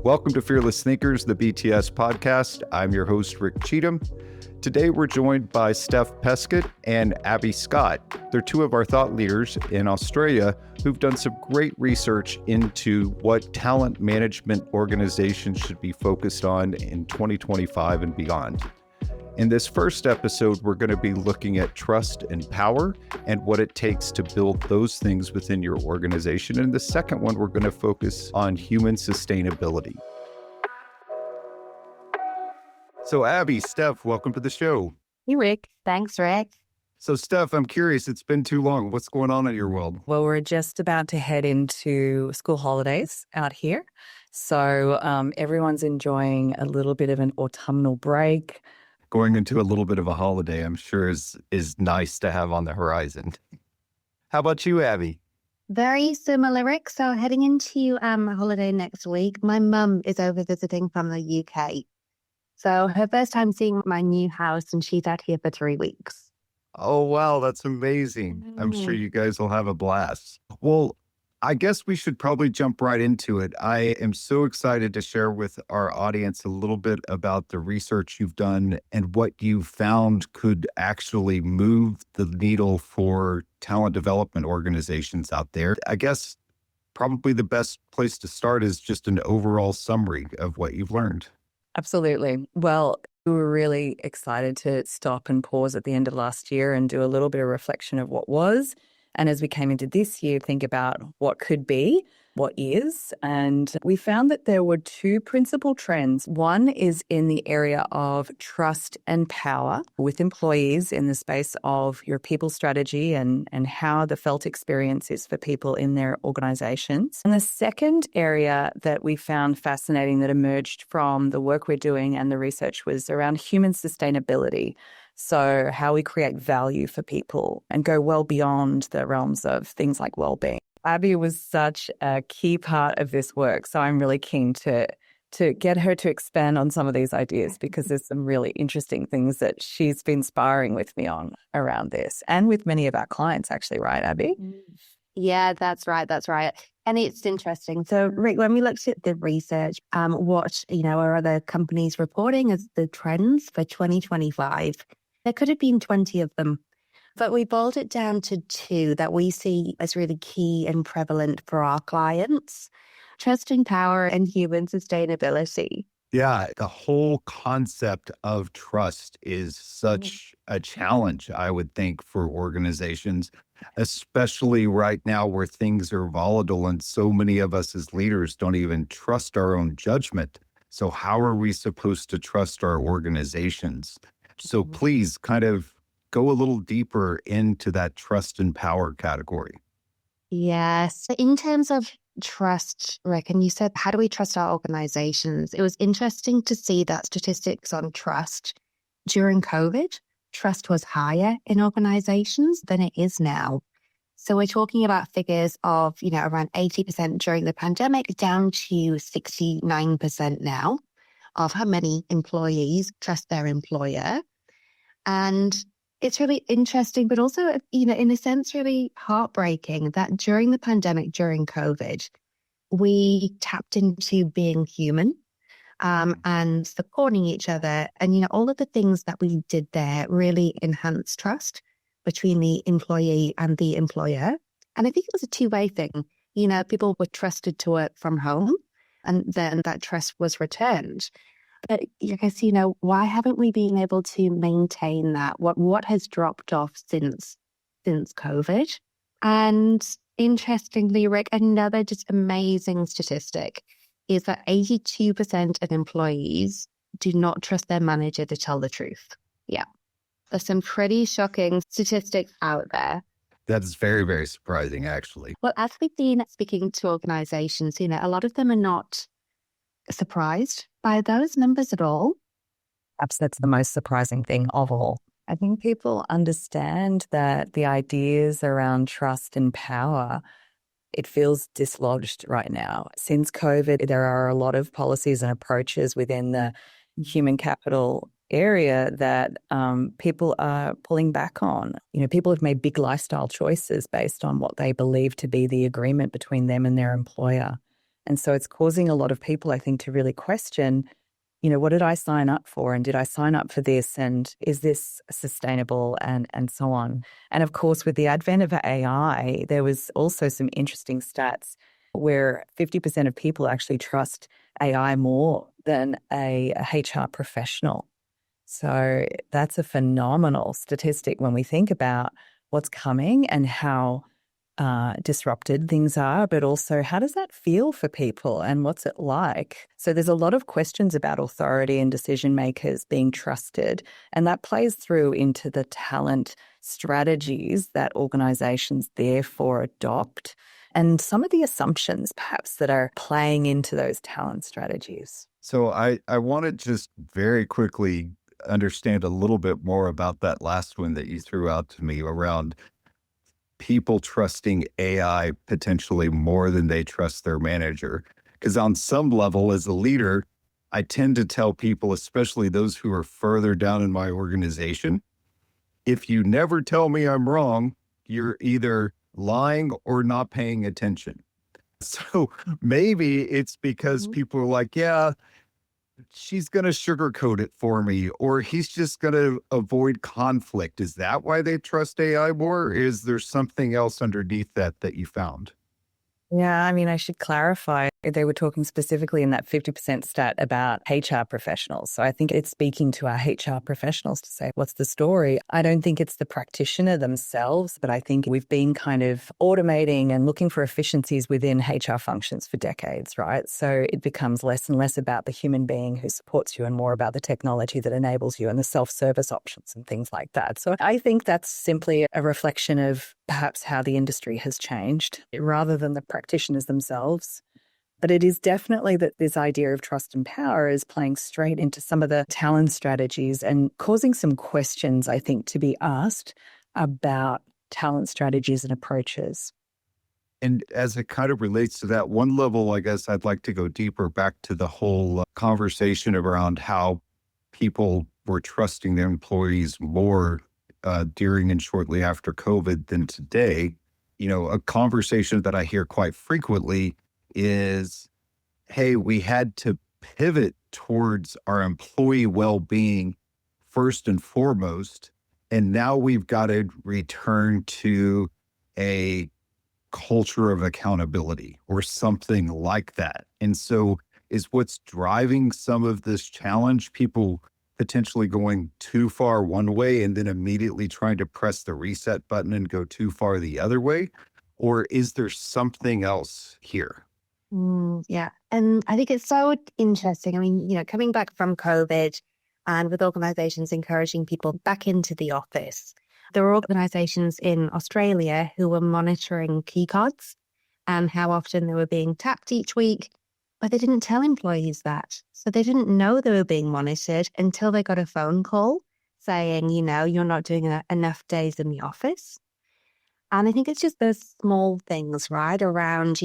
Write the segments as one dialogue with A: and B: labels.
A: Welcome to Fearless Thinkers, the BTS podcast. I'm your host, Rick Cheatham. Today, we're joined by Steph Peskett and Abby Scott. They're two of our thought leaders in Australia who've done some great research into what talent management organizations should be focused on in 2025 and beyond. In this first episode, we're going to be looking at trust and power and what it takes to build those things within your organization. And the second one, we're going to focus on human sustainability. So Abby, Steph, welcome to the show.
B: Hey, Rick. Thanks, Rick.
A: So Steph, I'm curious, it's been too long. What's going on in your world?
B: Well, we're just about to head into school holidays out here. So everyone's enjoying a little bit of an autumnal break.
A: Going into a little bit of a holiday, I'm sure is nice to have on the horizon. How about you, Abby?
C: Very similar, Rick. So heading into a holiday next week, my mum is over visiting from the UK. So her first time seeing my new house, and she's out here for 3 weeks.
A: Oh, wow. That's amazing. I'm sure you guys will have a blast. Well, I guess we should probably jump right into it. I am so excited to share with our audience a little bit about the research you've done and what you found could actually move the needle for talent development organizations out there. I guess probably the best place to start is just an overall summary of what you've learned.
B: Absolutely. Well, we were really excited to stop and pause at the end of last year and do a little bit of reflection of what was. And as we came into this year, think about what could be, what is. And we found that there were two principal trends. One is in the area of trust and power with employees in the space of your people strategy and how the felt experience is for people in their organizations. And the second area that we found fascinating that emerged from the work we're doing and the research was around human sustainability. So how we create value for people and go well beyond the realms of things like well-being. Abby was such a key part of this work. So I'm really keen to get her to expand on some of these ideas because there's some really interesting things that she's been sparring with me on around this and with many of our clients actually, right, Abby?
C: Yeah, that's right. That's right. And it's interesting. So, Rick, when we looked at the research, what, are other companies reporting as the trends for 2025, there could have been 20 of them. But we boiled it down to two that we see as really key and prevalent for our clients: trust and power and human sustainability.
A: Yeah, the whole concept of trust is such a challenge, I would think, for organizations, especially right now where things are volatile and so many of us as leaders don't even trust our own judgment. So how are we supposed to trust our organizations? So please kind of go a little deeper into that trust and power category.
C: Yes. In terms of trust, Rick, and you said, how do we trust our organizations? It was interesting to see that statistics on trust during COVID, trust was higher in organizations than it is now. So we're talking about figures of, around 80% during the pandemic down to 69% now of how many employees trust their employer. And it's really interesting, but also, in a sense, really heartbreaking that during the pandemic, during COVID, we tapped into being human and supporting each other. And, all of the things that we did there really enhanced trust between the employee and the employer. And I think it was a two-way thing. People were trusted to work from home and then that trust was returned. But I guess, why haven't we been able to maintain that? What has dropped off since COVID? And interestingly, Rick, another just amazing statistic is that 82% of employees do not trust their manager to tell the truth. Yeah. There's some pretty shocking statistics out there.
A: That's very, very surprising, actually.
C: Well, as we've been speaking to organizations, a lot of them are not surprised by those numbers at all.
B: Perhaps that's the most surprising thing of all. I think people understand that the ideas around trust and power, it feels dislodged right now. Since COVID, there are a lot of policies and approaches within the human capital area that people are pulling back on. People have made big lifestyle choices based on what they believe to be the agreement between them and their employer. And so it's causing a lot of people, I think, to really question, what did I sign up for? And did I sign up for this? And is this sustainable? And so on. And of course, with the advent of AI, there was also some interesting stats where 50% of people actually trust AI more than a HR professional. So that's a phenomenal statistic when we think about what's coming and how disrupted things are, but also how does that feel for people and what's it like? So there's a lot of questions about authority and decision makers being trusted, and that plays through into the talent strategies that organizations therefore adopt and some of the assumptions perhaps that are playing into those talent strategies.
A: So I want to just very quickly understand a little bit more about that last one that you threw out to me around people trusting AI potentially more than they trust their manager. Because on some level, as a leader, I tend to tell people, especially those who are further down in my organization, if you never tell me I'm wrong, you're either lying or not paying attention. So maybe it's because people are like, yeah, she's going to sugarcoat it for me, or he's just going to avoid conflict. Is that why they trust AI more? Or is there something else underneath that you found?
B: Yeah, I mean, I should clarify. They were talking specifically in that 50% stat about HR professionals. So I think it's speaking to our HR professionals to say, what's the story? I don't think it's the practitioner themselves, but I think we've been kind of automating and looking for efficiencies within HR functions for decades, right? So it becomes less and less about the human being who supports you and more about the technology that enables you and the self-service options and things like that. So I think that's simply a reflection of perhaps how the industry has changed rather than the practitioners themselves. But it is definitely that this idea of trust and power is playing straight into some of the talent strategies and causing some questions, I think, to be asked about talent strategies and approaches.
A: And as it kind of relates to that one level, I guess I'd like to go deeper back to the whole conversation around how people were trusting their employees more during and shortly after COVID than today. A conversation that I hear quite frequently is, hey, we had to pivot towards our employee well-being first and foremost, and now we've got to return to a culture of accountability or something like that. And so is what's driving some of this challenge people potentially going too far one way and then immediately trying to press the reset button and go too far the other way? Or is there something else here?
C: Yeah. And I think it's so interesting. I mean, coming back from COVID and with organizations encouraging people back into the office, there were organizations in Australia who were monitoring key cards and how often they were being tapped each week, but they didn't tell employees that. So they didn't know they were being monitored until they got a phone call saying, you're not doing enough days in the office. And I think it's just those small things, right, around,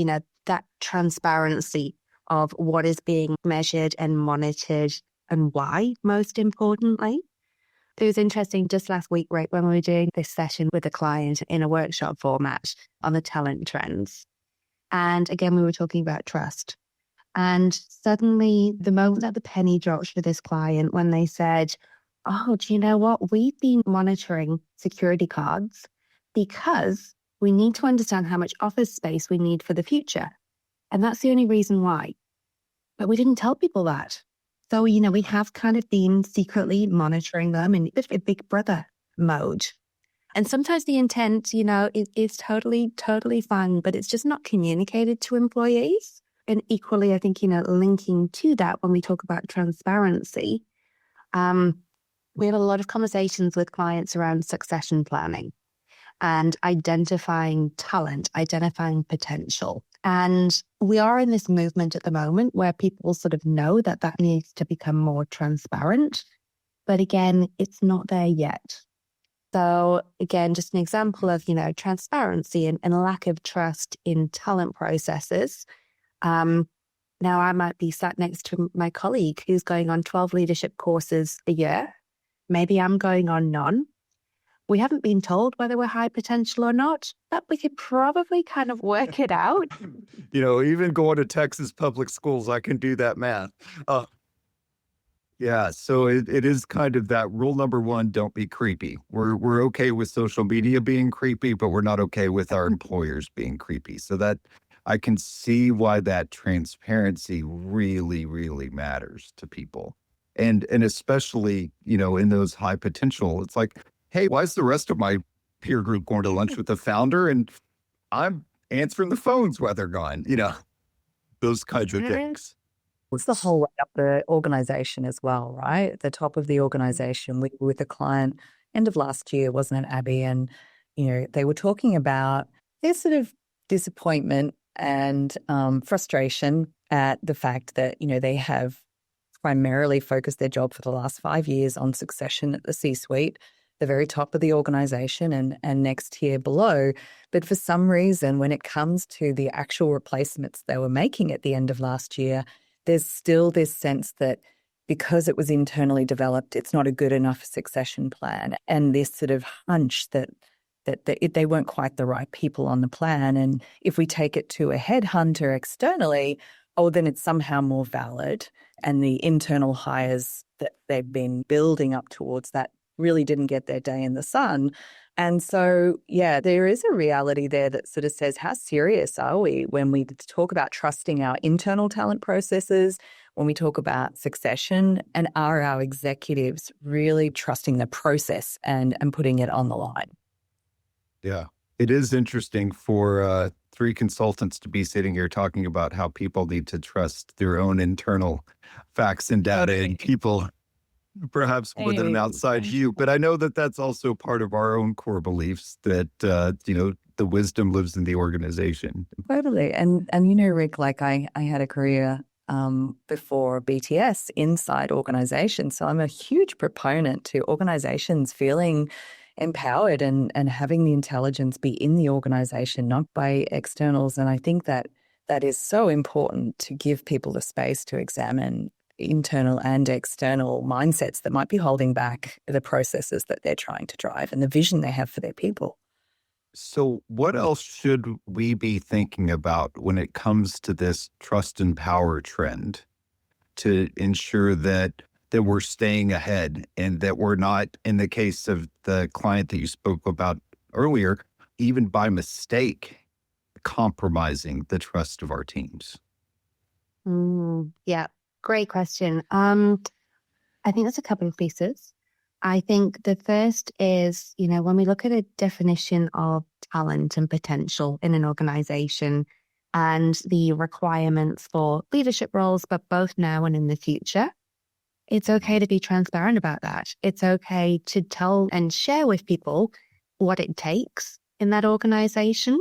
C: that transparency of what is being measured and monitored and why, most importantly. It was interesting just last week, right, when we were doing this session with a client in a workshop format on the talent trends. And again, we were talking about trust. And suddenly the moment that the penny dropped for this client when they said, oh, do you know what? We've been monitoring security cards because we need to understand how much office space we need for the future. And that's the only reason why. But we didn't tell people that. So, we have kind of been secretly monitoring them in a big brother mode. And sometimes the intent, is totally, totally fine, but it's just not communicated to employees. And equally, I think, linking to that when we talk about transparency, we have a lot of conversations with clients around succession planning and identifying talent, identifying potential. And we are in this movement at the moment where people sort of know that needs to become more transparent. But again, it's not there yet. So again, just an example of, transparency and lack of trust in talent processes. Now I might be sat next to my colleague who's going on 12 leadership courses a year. Maybe I'm going on none. We haven't been told whether we're high potential or not, but we could probably kind of work it out.
A: Even going to Texas public schools, I can do that math. Yeah, so it is kind of that rule number one, don't be creepy. We're okay with social media being creepy, but we're not okay with our employers being creepy. So that I can see why that transparency really, really matters to people. And especially, in those high potential, it's like, hey, why is the rest of my peer group going to lunch with the founder? And I'm answering the phones while they're gone, those kinds of things.
B: It's the whole way up the organization as well, right? At the top of the organization, we were with a client end of last year, wasn't it, Abby? And, they were talking about their sort of disappointment and frustration at the fact that, they have primarily focused their job for the last 5 years on succession at the C-suite, the very top of the organization and next tier below. But for some reason, when it comes to the actual replacements they were making at the end of last year, there's still this sense that because it was internally developed, it's not a good enough succession plan, and this sort of hunch that they weren't quite the right people on the plan. And if we take it to a headhunter externally, then it's somehow more valid. And the internal hires that they've been building up towards that really didn't get their day in the sun. And so, yeah, there is a reality there that sort of says, how serious are we when we talk about trusting our internal talent processes, when we talk about succession, and are our executives really trusting the process and putting it on the line?
A: Yeah, it is interesting for 3 consultants to be sitting here talking about how people need to trust their own internal facts and data and people perhaps with an outside view. But I know that that's also part of our own core beliefs that, the wisdom lives in the organization.
B: Totally. And Rick, like I had a career before BTS inside organizations. So I'm a huge proponent to organizations feeling empowered and having the intelligence be in the organization, not by externals. And I think that is so important to give people the space to examine internal and external mindsets that might be holding back the processes that they're trying to drive and the vision they have for their people.
A: So what else should we be thinking about when it comes to this trust and power trend to ensure that we're staying ahead and that we're not, in the case of the client that you spoke about earlier, even by mistake, compromising the trust of our teams?
C: Yeah, great question. I think there's a couple of pieces. I think the first is, when we look at a definition of talent and potential in an organization and the requirements for leadership roles, but both now and in the future, it's okay to be transparent about that. It's okay to tell and share with people what it takes in that organization.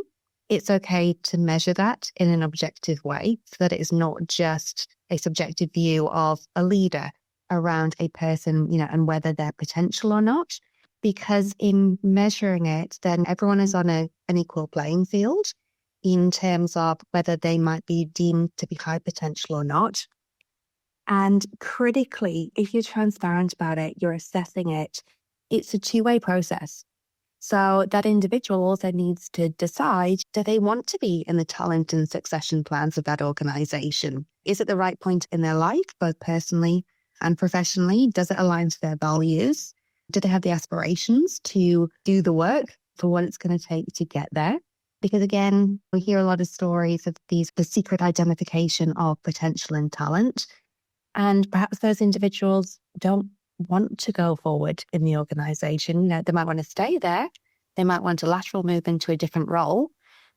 C: It's okay to measure that in an objective way so that it is not just a subjective view of a leader around a person, and whether they're potential or not. Because in measuring it, then everyone is on an equal playing field in terms of whether they might be deemed to be high potential or not. And critically, if you're transparent about it, you're assessing it, it's a two-way process. So that individual also needs to decide, do they want to be in the talent and succession plans of that organization? Is it the right point in their life, both personally and professionally? Does it align to their values? Do they have the aspirations to do the work for what it's going to take to get there? Because again, we hear a lot of stories of the secret identification of potential and talent. And perhaps those individuals don't want to go forward in the organization. They might want to stay there. They might want a lateral move into a different role,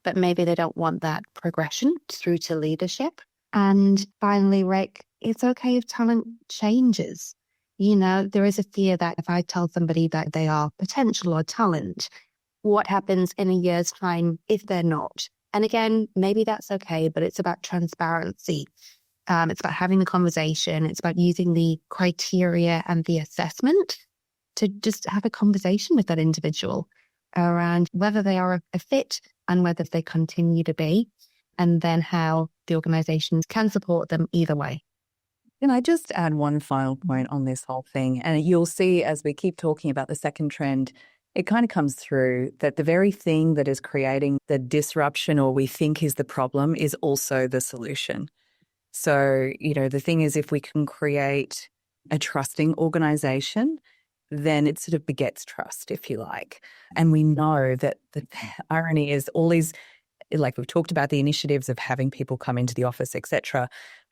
C: but maybe they don't want that progression through to leadership. And finally, Rick, it's okay if talent changes. There is a fear that if I tell somebody that they are potential or talent, what happens in a year's time if they're not? And again, maybe that's okay, but it's about transparency. It's about having the conversation. It's about using the criteria and the assessment to just have a conversation with that individual around whether they are a fit and whether they continue to be, and then how the organizations can support them either way.
B: Can I just add one final point on this whole thing? And you'll see as we keep talking about the second trend, it kind of comes through that the very thing that is creating the disruption or we think is the problem is also the solution. So, the thing is, if we can create a trusting organization, then it sort of begets trust, if you like. And we know that the irony is all these, like we've talked about the initiatives of having people come into the office, etc.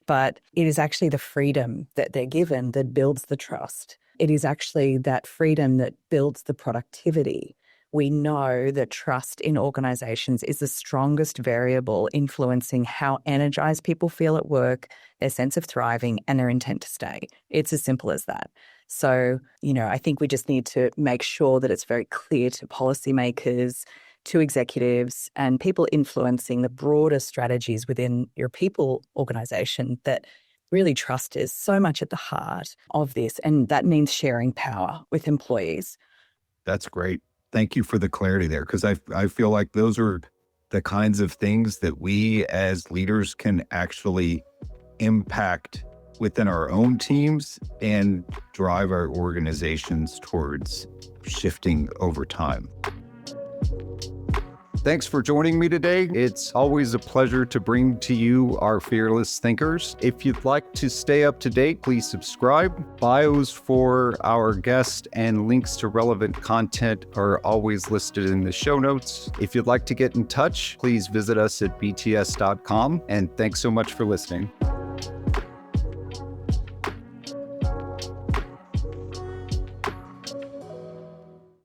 B: But it is actually the freedom that they're given that builds the trust. It is actually that freedom that builds the productivity. We know that trust in organizations is the strongest variable influencing how energized people feel at work, their sense of thriving, and their intent to stay. It's as simple as that. So, I think we just need to make sure that it's very clear to policymakers, to executives, and people influencing the broader strategies within your people organization that really trust is so much at the heart of this. And that means sharing power with employees.
A: That's great. Thank you for the clarity there, because I feel like those are the kinds of things that we as leaders can actually impact within our own teams and drive our organizations towards shifting over time. Thanks for joining me today. It's always a pleasure to bring to you our fearless thinkers. If you'd like to stay up to date, please subscribe. Bios for our guests and links to relevant content are always listed in the show notes. If you'd like to get in touch, please visit us at bts.com. And thanks so much for listening.